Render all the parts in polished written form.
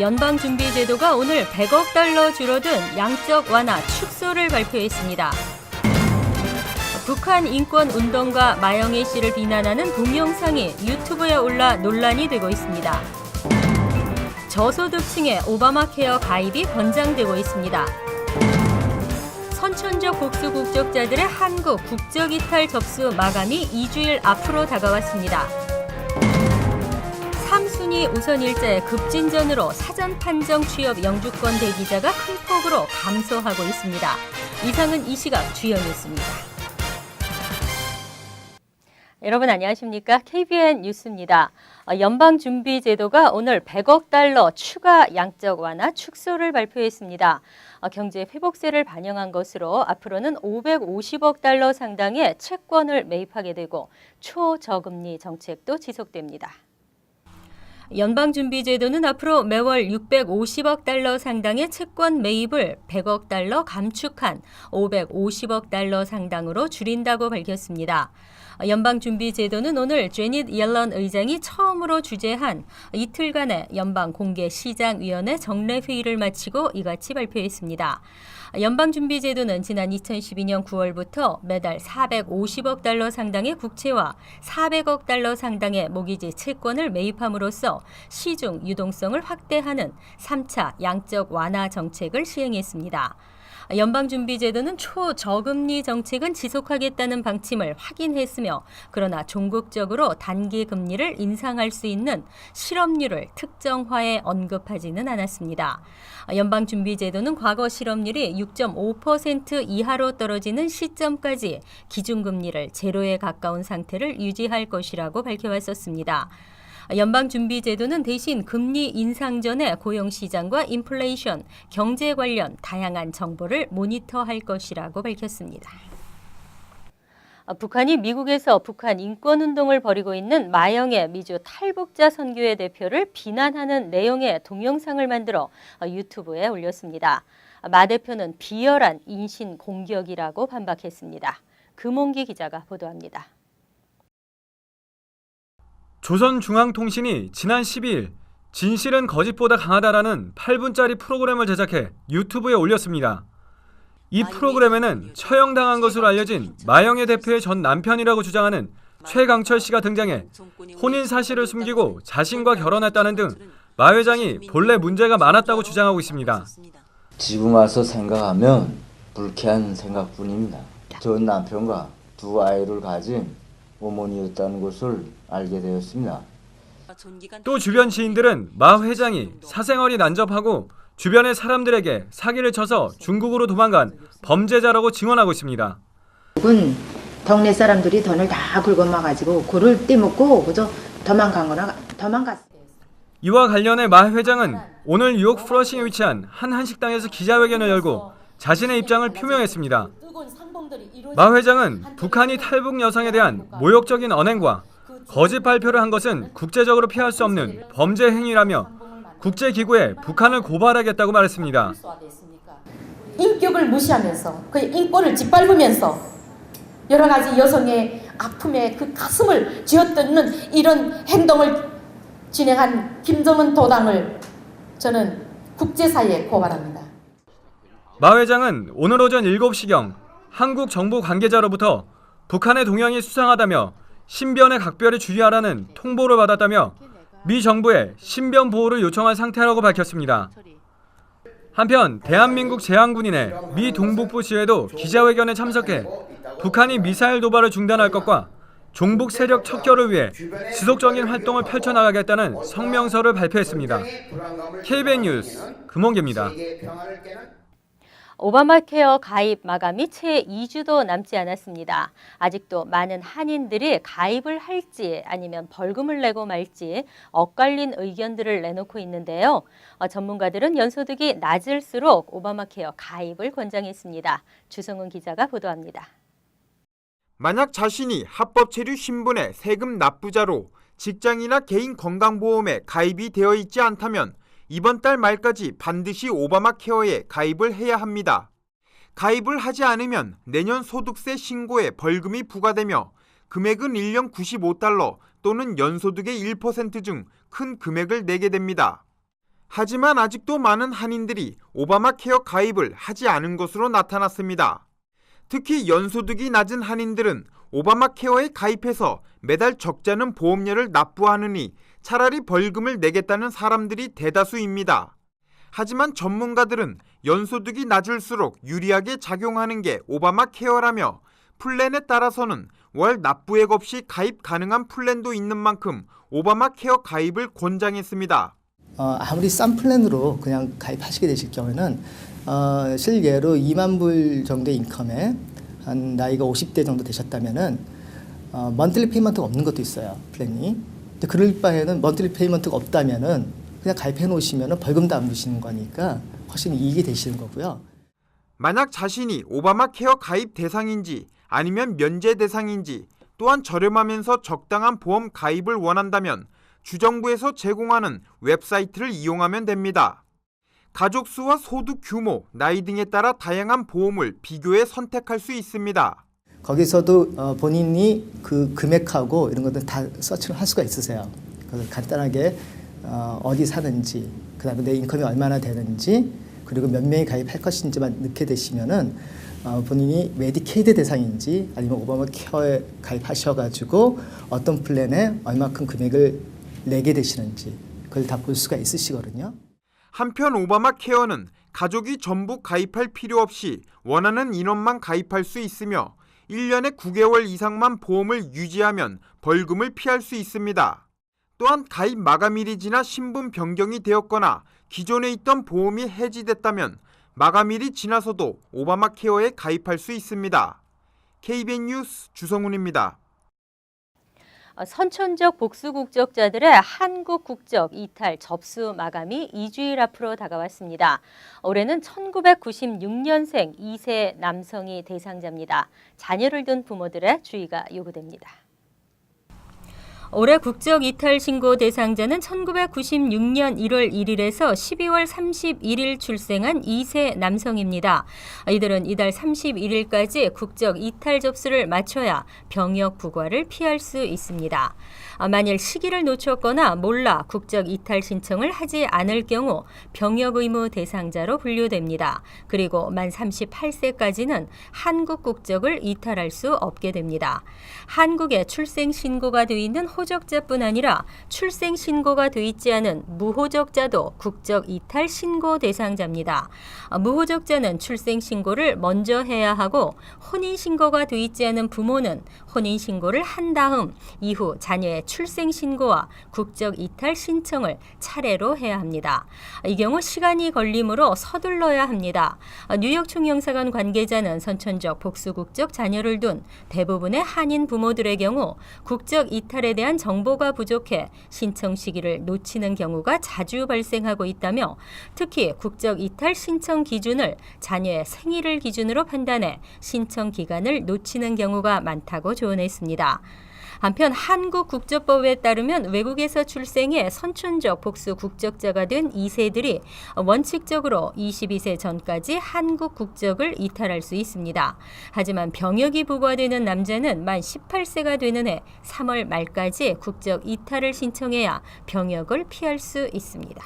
연방준비제도가 오늘 100억 달러 줄어든 양적 완화 축소를 발표했습니다. 북한 인권운동가 마영애 씨를 비난하는 동영상이 유튜브에 올라 논란이 되고 있습니다. 저소득층의 오바마 케어 가입이 권장되고 있습니다. 선천적 복수 국적자들의 한국 국적 이탈 접수 마감이 2주일 앞으로 다가왔습니다. 3순위 우선 일자의 급진전으로 사전 판정 취업 영주권 대기자가 큰 폭으로 감소하고 있습니다. 이상은 이 시각 주요 뉴스입니다. 여러분 안녕하십니까? KBN 뉴스입니다. 연방준비제도가 오늘 100억 달러 추가 양적 완화 축소를 발표했습니다. 경제 회복세를 반영한 것으로 앞으로는 550억 달러 상당의 채권을 매입하게 되고 초저금리 정책도 지속됩니다. 연방준비제도는 앞으로 매월 650억 달러 상당의 채권 매입을 100억 달러 감축한 550억 달러 상당으로 줄인다고 밝혔습니다. 연방준비제도는 오늘 제닛 옐런 의장이 처음으로 주재한 이틀간의 연방공개시장위원회 정례회의를 마치고 이같이 발표했습니다. 연방준비제도는 지난 2012년 9월부터 매달 450억 달러 상당의 국채와 400억 달러 상당의 모기지 채권을 매입함으로써 시중 유동성을 확대하는 3차 양적 완화 정책을 시행했습니다. 연방준비제도는 초저금리 정책은 지속하겠다는 방침을 확인했으며 그러나 종국적으로 단기 금리를 인상할 수 있는 실업률을 특정화해 언급하지는 않았습니다. 연방준비제도는 과거 실업률이 6.5% 이하로 떨어지는 시점까지 기준금리를 제로에 가까운 상태를 유지할 것이라고 밝혀왔었습니다. 연방준비제도는 대신 금리 인상 전에 고용시장과 인플레이션, 경제 관련 다양한 정보를 모니터할 것이라고 밝혔습니다. 북한이 미국에서 북한 인권운동을 벌이고 있는 마영애 미주 탈북자 선교회 대표를 비난하는 내용의 동영상을 만들어 유튜브에 올렸습니다. 마 대표는 비열한 인신 공격이라고 반박했습니다. 금홍기 기자가 보도합니다. 조선중앙통신이 지난 12일 진실은 거짓보다 강하다라는 8분짜리 프로그램을 제작해 유튜브에 올렸습니다. 이 프로그램에는 처형당한 것으로 알려진 마영애 대표의 전 남편이라고 주장하는 최강철 씨가 등장해 혼인 사실을 숨기고 자신과 결혼했다는 등 마 회장이 본래 문제가 많았다고 주장하고 있습니다. 지금 와서 생각하면 불쾌한 생각뿐입니다. 전 남편과 두 아이를 가진 어머니였다는 것을 알게 되었습니다. 또 주변 지인들은 마 회장이 사생활이 난접하고 주변의 사람들에게 사기를 쳐서 중국으로 도망간 범죄자라고 증언하고 있습니다. 동네 사람들이 돈을 다 긁어마가지고 그를 떼먹고 그저 도망갔어요. 이와 관련해 마 회장은 오늘 뉴욕 플러싱에 위치한 한 한식당에서 기자회견을 열고 자신의 입장을 표명했습니다. 마 회장은 북한이 탈북 여성에 대한 모욕적인 언행과 거짓 발표를 한 것은 국제적으로 피할 수 없는 범죄 행위라며 국제기구에 북한을 고발하겠다고 말했습니다. 인격을 무시하면서 그의 인권을 짓밟으면서 여러 가지 여성의 아픔에 그 가슴을 쥐어뜯는 이런 행동을 진행한 김정은 도당을 저는 국제사회에 고발합니다. 마 회장은 오늘 오전 7시경 한국 정부 관계자로부터 북한의 동향이 수상하다며 신변에 각별히 주의하라는 통보를 받았다며 미 정부에 신변 보호를 요청한 상태라고 밝혔습니다. 한편 대한민국 제항군인의 미 동북부 지회도 기자회견에 참석해 북한이 미사일 도발을 중단할 것과 종북 세력 척결을 위해 지속적인 활동을 펼쳐나가겠다는 성명서를 발표했습니다. KBN 뉴스 금홍기입니다. 오바마 케어 가입 마감이 채 2주도 남지 않았습니다. 아직도 많은 한인들이 가입을 할지 아니면 벌금을 내고 말지 엇갈린 의견들을 내놓고 있는데요. 전문가들은 연소득이 낮을수록 오바마 케어 가입을 권장했습니다. 주성훈 기자가 보도합니다. 만약 자신이 합법 체류 신분의 세금 납부자로 직장이나 개인 건강보험에 가입이 되어 있지 않다면 이번 달 말까지 반드시 오바마 케어에 가입을 해야 합니다. 가입을 하지 않으면 내년 소득세 신고에 벌금이 부과되며 금액은 1년 95달러 또는 연소득의 1% 중 큰 금액을 내게 됩니다. 하지만 아직도 많은 한인들이 오바마 케어 가입을 하지 않은 것으로 나타났습니다. 특히 연소득이 낮은 한인들은 오바마 케어에 가입해서 매달 적잖은 보험료를 납부하느니 차라리 벌금을 내겠다는 사람들이 대다수입니다. 하지만 전문가들은 연소득이 낮을수록 유리하게 작용하는 게 오바마 케어라며 플랜에 따라서는 월 납부액 없이 가입 가능한 플랜도 있는 만큼 오바마 케어 가입을 권장했습니다. 아무리 싼 플랜으로 그냥 가입하시게 되실 경우에는 실예로 2만 불 정도의 인컴에 한 나이가 50대 정도 되셨다면은 먼틀리 페이먼트가 없는 것도 있어요, 플랜이. 근데 그럴 바에는 먼틀리 페이먼트가 없다면은 그냥 가입해 놓으시면은 벌금도 안 부시는 거니까 훨씬 이익이 되시는 거고요. 만약 자신이 오바마 케어 가입 대상인지 아니면 면제 대상인지 또한 저렴하면서 적당한 보험 가입을 원한다면 주정부에서 제공하는 웹사이트를 이용하면 됩니다. 가족 수와 소득 규모, 나이 등에 따라 다양한 보험을 비교해 선택할 수 있습니다. 거기서도 본인이 그 금액하고 이런 것들 다 서치를 할 수가 있으세요. 그래서 간단하게 어디 사는지, 그다음에 내 인컴이 얼마나 되는지, 그리고 몇 명이 가입할 것인지만 넣게 되시면은 본인이 메디케이드 대상인지 아니면 오바마 케어에 가입하셔가지고 어떤 플랜에 얼마큼 금액을 내게 되시는지 그걸 다 볼 수가 있으시거든요. 한편 오바마 케어는 가족이 전부 가입할 필요 없이 원하는 인원만 가입할 수 있으며 1년에 9개월 이상만 보험을 유지하면 벌금을 피할 수 있습니다. 또한 가입 마감일이 지나 신분 변경이 되었거나 기존에 있던 보험이 해지됐다면 마감일이 지나서도 오바마 케어에 가입할 수 있습니다. KBN 뉴스 주성훈입니다. 선천적 복수 국적자들의 한국 국적 이탈 접수 마감이 2주일 앞으로 다가왔습니다. 올해는 1996년생 2세 남성이 대상자입니다. 자녀를 둔 부모들의 주의가 요구됩니다. 올해 국적 이탈 신고 대상자는 1996년 1월 1일에서 12월 31일 출생한 2세 남성입니다. 이들은 이달 31일까지 국적 이탈 접수를 마쳐야 병역 부과를 피할 수 있습니다. 만일 시기를 놓쳤거나 몰라 국적 이탈 신청을 하지 않을 경우 병역 의무 대상자로 분류됩니다. 그리고 만 38세까지는 한국 국적을 이탈할 수 없게 됩니다. 한국에 출생 신고가 돼 있는 호적자뿐 아니라 출생 신고가 돼 있지 않은 무호적자도 국적 이탈 신고 대상자입니다. 무호적자는 출생 신고를 먼저 해야 하고 혼인 신고가 돼 있지 않은 부모는 혼인 신고를 한 다음 이후 자녀의 출생 신고와 국적 이탈 신청을 차례로 해야 합니다. 이 경우 시간이 걸리므로 서둘러야 합니다. 뉴욕 총영사관 관계자는 선천적 복수 국적 자녀를 둔 대부분의 한인 부모들의 경우 국적 이탈에 대한 정보가 부족해 신청 시기를 놓치는 경우가 자주 발생하고 있다며 특히 국적 이탈 신청 기준을 자녀의 생일을 기준으로 판단해 신청 기간을 놓치는 경우가 많다고 조언했습니다. 한편 한국 국적법에 따르면 외국에서 출생해 선천적 복수 국적자가 된 2세들이 원칙적으로 22세 전까지 한국 국적을 이탈할 수 있습니다. 하지만 병역이 부과되는 남자는 만 18세가 되는 해 3월 말까지 국적 이탈을 신청해야 병역을 피할 수 있습니다.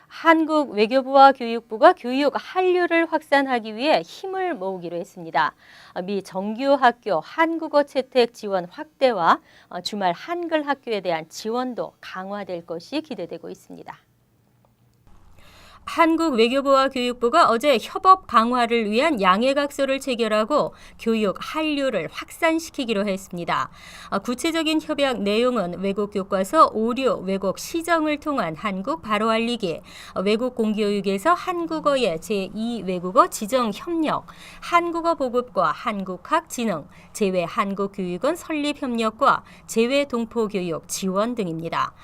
한국 외교부와 교육부가 교육 한류를 확산하기 위해 힘을 모으기로 했습니다. 미 정규 학교 한국어 채택 지원 확대와 주말 한글 학교에 대한 지원도 강화될 것이 기대되고 있습니다. 한국 외교부와 교육부가 어제 협업 강화를 위한 양해각서를 체결하고 교육 한류를 확산시키기로 했습니다. 구체적인 협약 내용은 외국 교과서 오류, 외국 시정을 통한 한국 바로 알리기, 외국 공교육에서 한국어의 제2외국어 지정 협력, 한국어 보급과 한국학 진흥, 제외 한국교육원 설립 협력과 제외 동포교육 지원 등입니다.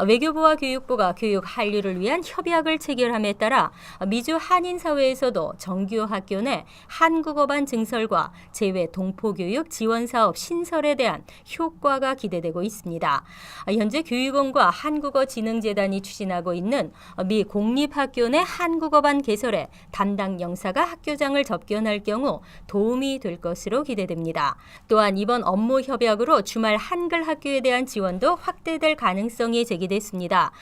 외교부와 교육부가 교육 한류를 위한 협약을 체결함에 등에 따라 미주 한인사회에서도 정규 학교 내 한국어반 증설과 재외 동포교육 지원사업 신설에 대한 효과가 기대되고 있습니다. 현재 교육원과 한국어진흥재단이 추진하고 있는 미 공립학교 내 한국어반 개설에 담당 영사가 학교장을 접견할 경우 도움이 될 것으로 기대됩니다. 또한 이번 업무 협약으로 주말 한글 학교에 대한 지원도 확대될 가능성이 제기됐습니다.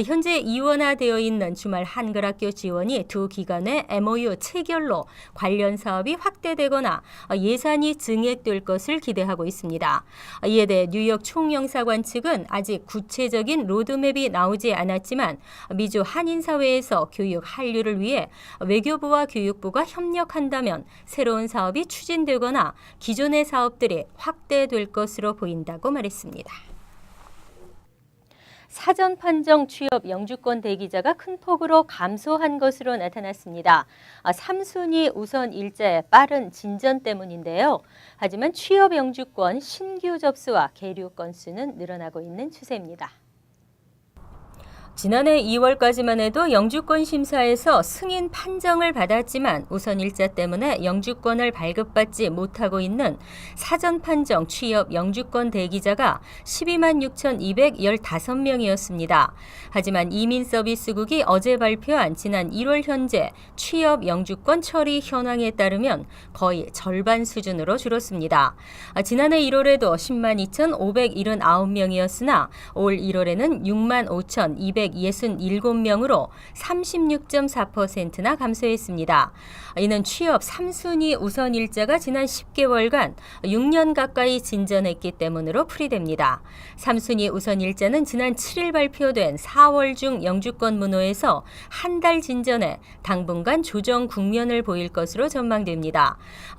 현재 이원화되어 있는 주말 한글 학교 지원이 두 기관의 MOU 체결로 관련 사업이 확대되거나 예산이 증액될 것을 기대하고 있습니다. 이에 대해 뉴욕 총영사관 측은 아직 구체적인 로드맵이 나오지 않았지만 미주 한인사회에서 교육 한류를 위해 외교부와 교육부가 협력한다면 새로운 사업이 추진되거나 기존의 사업들이 확대될 것으로 보인다고 말했습니다. 사전 판정 취업 영주권 대기자가 큰 폭으로 감소한 것으로 나타났습니다. 3순위 우선 일자의 빠른 진전 때문인데요. 하지만 취업 영주권 신규 접수와 계류 건수는 늘어나고 있는 추세입니다. 지난해 2월까지만 해도 영주권 심사에서 승인 판정을 받았지만 우선 일자 때문에 영주권을 발급받지 못하고 있는 사전 판정 취업 영주권 대기자가 12만 6,215명이었습니다. 하지만 이민서비스국이 어제 발표한 지난 1월 현재 취업 영주권 처리 현황에 따르면 거의 절반 수준으로 줄었습니다. 지난해 1월에도 10만 2,579명이었으나 올 1월에는 6만 5,267명으로 36.4%나 감소했습니다. 이는 취업 3순위 우선 일자가 지난 10개월간 6년 가까이 진전했기 때문으로 풀이됩니다. 3순위 우선 일자는 지난 7일 발표된 4월 중 영주권 문호에서 한 달 진전에 당분간 조정 국면을 보일 것으로 전망됩니다.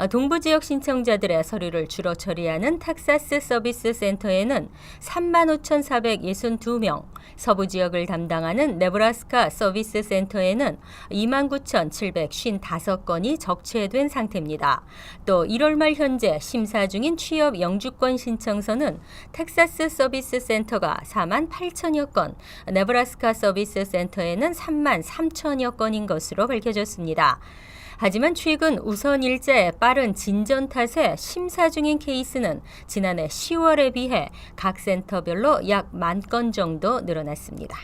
동부 지역 신청자들의 서류를 주로 처리하는 텍사스 서비스 센터에는 35,462명, 서부 지역을 담당하는 네브라스카 서비스 센터에는 29,755건이 적체된 상태입니다. 또 1월 말 현재 심사 중인 취업 영주권 신청서는 텍사스 서비스 센터가 4만 8천여 건, 네브라스카 서비스 센터에는 3만 3천여 건인 것으로 밝혀졌습니다. 하지만 최근 우선 일자의 빠른 진전 탓에 심사 중인 케이스는 지난해 10월에 비해 각 센터별로 약 10,000건 정도 늘어났습니다.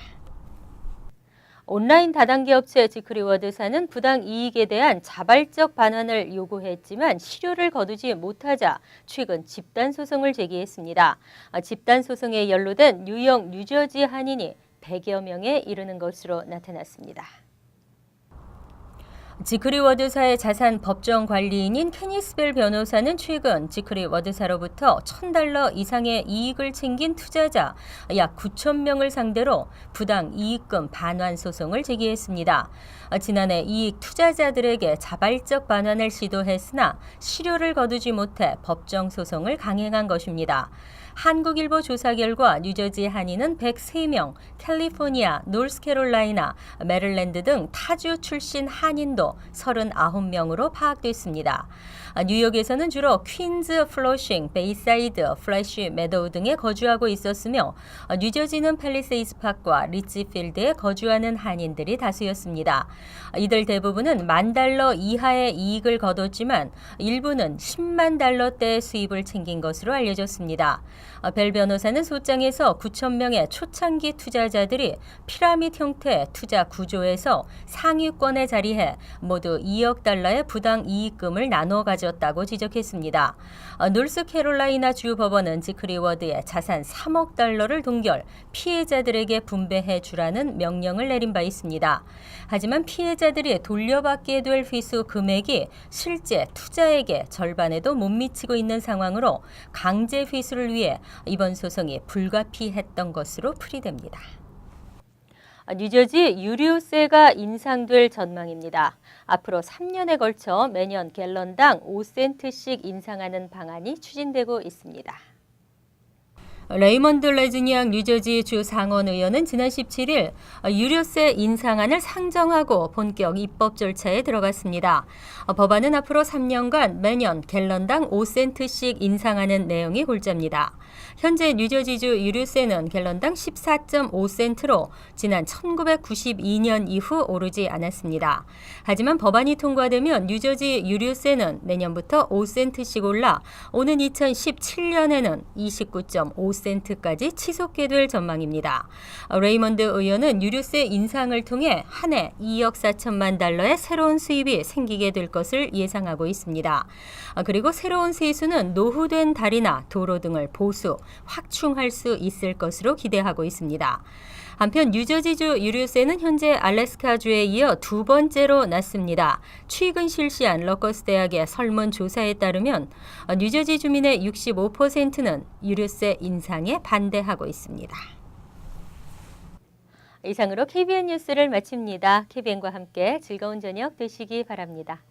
온라인 다단계 업체 지크리워드사는 부당 이익에 대한 자발적 반환을 요구했지만 실효를 거두지 못하자 최근 집단 소송을 제기했습니다. 집단 소송에 연루된 뉴욕, 뉴저지 한인이 100여 명에 이르는 것으로 나타났습니다. 지크리워드사의 자산 법정 관리인인 케니스벨 변호사는 최근 지크리워드사로부터 $1,000 이상의 이익을 챙긴 투자자 약 9,000명을 상대로 부당 이익금 반환 소송을 제기했습니다. 지난해 이익 투자자들에게 자발적 반환을 시도했으나 실효를 거두지 못해 법정 소송을 강행한 것입니다. 한국일보 조사 결과 뉴저지 한인은 103명, 캘리포니아, 노스캐롤라이나, 메릴랜드 등 타주 출신 한인도 39명으로 파악됐습니다. 뉴욕에서는 주로 퀸즈, 플러싱, 베이사이드, 플래시 메도우 등에 거주하고 있었으며 뉴저지는 팰리세이드 파크와 리치필드에 거주하는 한인들이 다수였습니다. 이들 대부분은 $10,000 이하의 이익을 거뒀지만 일부는 $100,000대의 수입을 챙긴 것으로 알려졌습니다. 벨 변호사는 소장에서 9,000명의 초창기 투자자들이 피라미드 형태의 투자 구조에서 상위권에 자리해 모두 $2억 부당 이익금을 나눠 가졌다고 지적했습니다. 노스캐롤라이나 주 법원은 지크리워드의 자산 $3억 동결, 피해자들에게 분배해 주라는 명령을 내린 바 있습니다. 하지만 피해자들이 돌려받게 될 회수 금액이 실제 투자액의 절반에도 못 미치고 있는 상황으로 강제 회수를 위해 이번 소송이 불가피했던 것으로 풀이됩니다. 뉴저지 유류세가 인상될 전망입니다. 앞으로 3년에 걸쳐 매년 갤런당 5센트씩 인상하는 방안이 추진되고 있습니다. 레이먼드 레즈니악 뉴저지 주 상원 의원은 지난 17일 유류세 인상안을 상정하고 본격 입법 절차에 들어갔습니다. 법안은 앞으로 3년간 매년 갤런당 5센트씩 인상하는 내용이 골자입니다. 현재 뉴저지주 유류세는 갤런당 14.5센트로 지난 1992년 이후 오르지 않았습니다. 하지만 법안이 통과되면 뉴저지 유류세는 내년부터 5센트씩 올라 오는 2017년에는 29.5센트까지 치솟게 될 전망입니다. 레이먼드 의원은 유류세 인상을 통해 한 해 2억 4천만 달러의 새로운 수입이 생기게 될 것을 예상하고 있습니다. 그리고 새로운 세수는 노후된 다리나 도로 등을 보수, 확충할 수 있을 것으로 기대하고 있습니다. 한편 뉴저지주 유류세는 현재 알래스카주에 이어 두 번째로 낮습니다. 최근 실시한 러커스 대학의 설문조사에 따르면 뉴저지 주민의 65%는 유류세 인상에 반대하고 있습니다. 이상으로 KBN 뉴스를 마칩니다. KBN과 함께 즐거운 저녁 되시기 바랍니다.